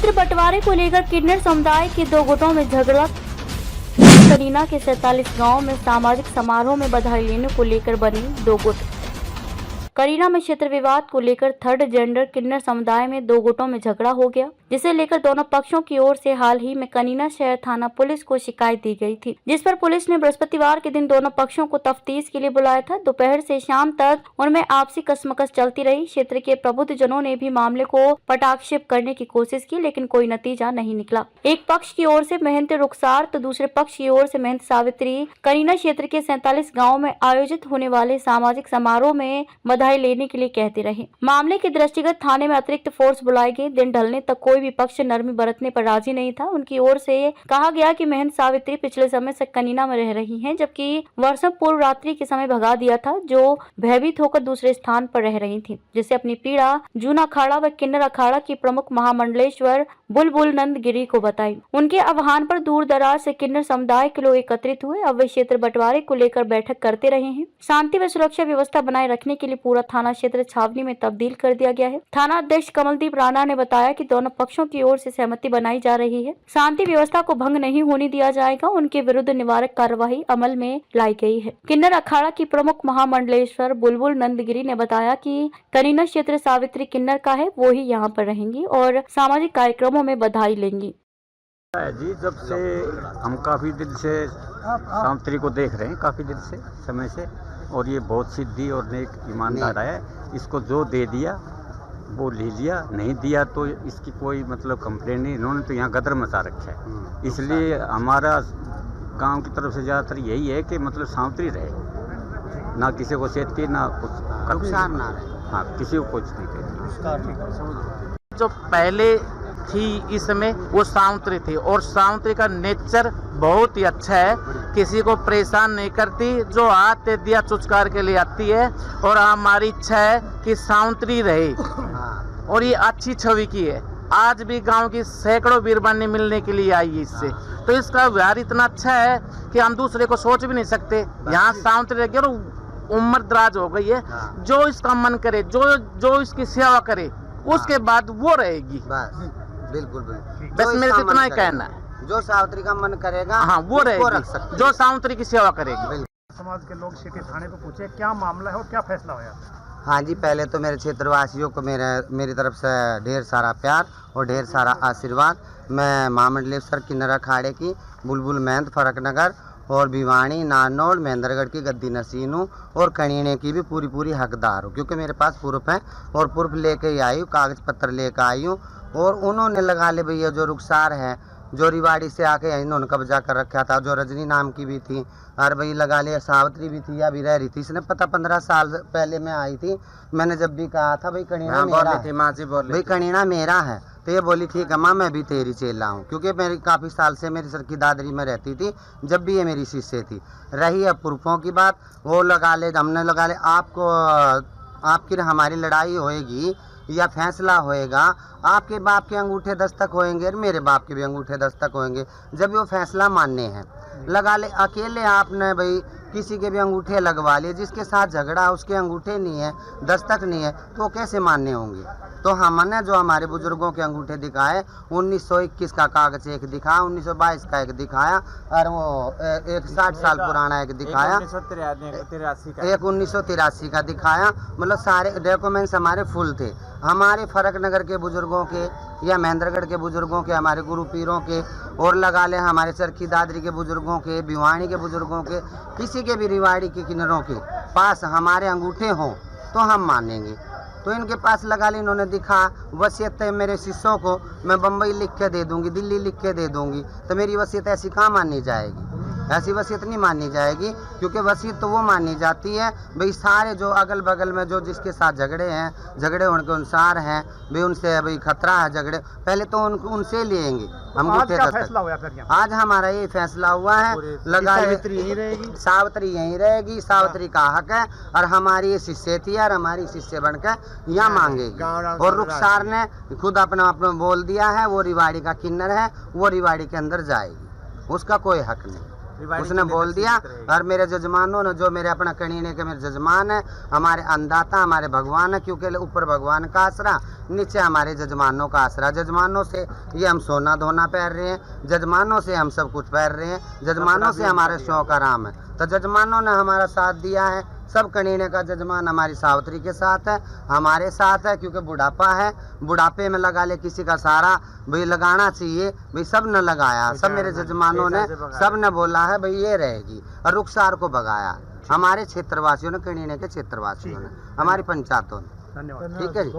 क्षेत्र बंटवारे को लेकर किन्नर समुदाय के दो गुटों में झगड़ा। कनीना के 47 गांव में सामाजिक समारोह में बधाई लेने को लेकर बने दो गुट। करीना में क्षेत्र विवाद को लेकर थर्ड जेंडर किन्नर समुदाय में दो गुटों में झगड़ा हो गया, जिसे लेकर दोनों पक्षों की ओर से हाल ही में कनीना शहर थाना पुलिस को शिकायत दी गई थी, जिस पर पुलिस ने बृहस्पतिवार के दिन दोनों पक्षों को तफ्तीश के लिए बुलाया था। दोपहर से शाम तक उनमें आपसी कसमकस चलती रही। क्षेत्र के प्रबुद्ध जनों ने भी मामले को पटाक्षेप करने की कोशिश की, लेकिन कोई नतीजा नहीं निकला। एक पक्ष की ओर से महंत रुखसार तो दूसरे पक्ष की ओर से महंत सावित्री कनीना क्षेत्र के 47 गाँव में आयोजित होने वाले सामाजिक समारोह में बधाई लेने के लिए कहते रहे। मामले के दृष्टिगत थाने में अतिरिक्त फोर्स बुलाई गई। दिन ढलने तक कोई भी पक्ष नरमी बरतने पर राजी नहीं था। उनकी ओर से कहा गया कि महंत सावित्री पिछले समय से कनीना में रह रही हैं, जबकि वर्षों पूर्व रात्रि के समय भगा दिया था, जो भयभीत होकर दूसरे स्थान पर रह रही थी, जिसे अपनी पीड़ा जूना अखाड़ा व किन्नर अखाड़ा की प्रमुख महामंडलेश्वर बुलबुल नंद गिरी को बताई। उनके आह्वान पर दूर दराज से किन्नर समुदाय के लोग एकत्रित हुए। अब वे क्षेत्र बंटवारे को लेकर बैठक करते रहे हैं। शांति व सुरक्षा व्यवस्था बनाए रखने के लिए पूरा थाना क्षेत्र छावनी में तब्दील कर दिया गया है। थाना अध्यक्ष कमलदीप राणा ने बताया कि दोनों पक्षों की ओर से सहमति बनाई जा रही है। शांति व्यवस्था को भंग नहीं होने दिया जाएगा। उनके विरुद्ध निवारक कार्यवाही अमल में लाई गई है। किन्नर अखाड़ा की प्रमुख महामंडलेश्वर बुलबुल नंदगिरी ने बताया कि कनीना क्षेत्र सावित्री किन्नर का है, वो ही यहाँ पर रहेंगी और सामाजिक कार्यक्रमों में बधाई लेंगी। जी, जब से हम काफ़ी दिन से सावित्री को देख रहे हैं, काफ़ी दिन से समय से, और ये बहुत सिद्धि और नेक ईमानदार है। इसको जो दे दिया वो ले लिया, नहीं दिया तो इसकी कोई मतलब कंप्लेन नहीं। इन्होंने तो यहाँ गदर मचा रखा है। इसलिए हमारा गांव की तरफ से ज़्यादातर यही है कि मतलब सावित्री रहे, ना किसी को सेती ना कुछ नुकसान ना रहे। हाँ, किसी को कुछ नहीं कहती। जो पहले थी इसमें वो सावित्री थी, और सावित्री का नेचर बहुत ही अच्छा है, किसी को परेशान नहीं करती, जो हाथ दिया चुचकार के लिए आती है। और हमारी इच्छा है कि सावित्री रहे, और ये अच्छी छवि की है। आज भी गांव की सैकड़ों वीरबानी मिलने के लिए आई है इससे, तो इसका व्यवहार इतना अच्छा है कि हम दूसरे को सोच भी नहीं सकते। यहाँ सावित्री रहेगी और उम्र दराज हो गई है, जो इसका मन करे, जो इसकी सेवा करे, उसके बाद वो रहेगी। बिल्कुल बस मेरे इतना ही कहना है। जो सावित्री का मन करेगा, हाँ, वो रहेगी, जो सावित्री की सेवा करेगी। समाज के लोग सिटी थाने पे पूछे क्या मामला है और क्या फैसला हुआ? हाँ जी, पहले तो मेरे क्षेत्रवासियों को मेरी तरफ से ढेर सारा प्यार और ढेर सारा आशीर्वाद। मैं महामंडलेश्वर किन्नर अखाड़े की बुलबुल महंत फरकनगर और भिवानी, नारनौल, महेंद्रगढ़ की गद्दी नसीन हूँ, और कनीने की भी पूरी हकदार हूँ, क्योंकि मेरे पास प्रूफ है और प्रूफ लेके ही आई हूँ, कागज पत्र लेकर आई हूँ। और उन्होंने लगा ले भैया, जो रुखसार है, जो रिवाड़ी से आके इन्होंने कब्जा कर रखा था, जो रजनी नाम की भी थी, और भाई लगा ले सावित्री भी थी या भी रह रही थी। इसने पता 15 साल पहले मैं आई थी, मैंने जब भी कहा था भाई कनीना मेरा है, भाई कनीना मेरा है, तो ये बोली ठीक है माँ, मैं भी तेरी चेला हूँ, क्योंकि मेरी काफ़ी साल से मेरी सर की दादरी में रहती थी, जब भी ये मेरी शिष्य थी। रही है पुरखों की बात, वो लगा ले, हमने लगा ले, आपकी हमारी लड़ाई होएगी या फैसला होएगा, आपके बाप के अंगूठे दस्तक होएंगे और मेरे बाप के भी अंगूठे दस्तक होएंगे, जब वो फैसला मानने हैं। लगा ले अकेले आपने भाई किसी के भी अंगूठे लगवा लिए, जिसके साथ झगड़ा उसके अंगूठे नहीं है, दस्तक नहीं है, तो कैसे मान्य होंगे? तो हमने जो हमारे बुजुर्गों के अंगूठे दिखाए, 1921 का कागज एक दिखाया, 1922 का एक दिखाया, और वो एक 60 साल पुराना एक दिखाया, एक 1983 का दिखाया। मतलब सारे डॉक्यूमेंट्स हमारे फुल थे। हमारे फरकनगर के बुजुर्गों के या महेंद्रगढ़ के बुजुर्गों के, हमारे गुरु पीरों के, और लगा ले हमारे चरखी दादरी के बुजुर्गों के, भिवानी के बुजुर्गों के, किसी के भी रिवाड़ी के किन्नरों के पास हमारे अंगूठे हों तो हम मानेंगे। तो इनके पास लगा ले, इन्होंने दिखा वसीयत है मेरे शिष्यों को, मैं बम्बई लिख के दे दूंगी, दिल्ली लिख के दे दूंगी, तो मेरी वसीयत ऐसी कहाँ मानी जाएगी? ऐसी वसीयत नहीं मानी जाएगी, क्योंकि वसीयत तो वो मानी जाती है भाई सारे जो अगल बगल में जो जिसके साथ झगड़े हैं, झगड़े उनके अनुसार हैं भाई, उनसे भाई खतरा है झगड़े, पहले तो उनसे लेंगे हम। आज क्या फैसला हुआ फिर यहाँ? आज हमारा ये फैसला हुआ है, लगा सावित्री यहीं रहेगी, सावित्री यहीं रहेगी, सावित्री का हक है, और हमारी ये शिष्य थी और हमारी शिष्य बनकर यहाँ मांगेगी। और रुखसार ने खुद अपना बोल दिया है, वो रिवाड़ी का किन्नर है, वो रिवाड़ी के अंदर जाएगी, उसका कोई हक नहीं। उसने बोल दिया। और मेरे जजमानों ने, जो मेरे अपना कणीने के मेरे जजमान है, हमारे अन्नदाता, हमारे भगवान है, क्योंकि ऊपर भगवान का आसरा, नीचे हमारे जजमानों का आसरा। जजमानों से ये हम सोना धोना पहन रहे हैं, जजमानों से हम सब कुछ पहन रहे हैं, जजमानों से हमारे शौक आराम है। तो जजमानों ने हमारा साथ दिया है। सब कणीने का जजमान हमारी सावित्री के साथ है, हमारे साथ है, क्योंकि बुढ़ापा है। बुढ़ापे में लगा ले किसी का सारा भाई लगाना चाहिए, भाई सब ने लगाया। सब मेरे जजमानों ने, सब ने बोला है भाई ये रहेगी, और रुखसार को भगाया हमारे क्षेत्रवासियों ने, कणीने के क्षेत्रवासियों ने, हमारी पंचायतों ने। धन्यवाद। ठीक है जी।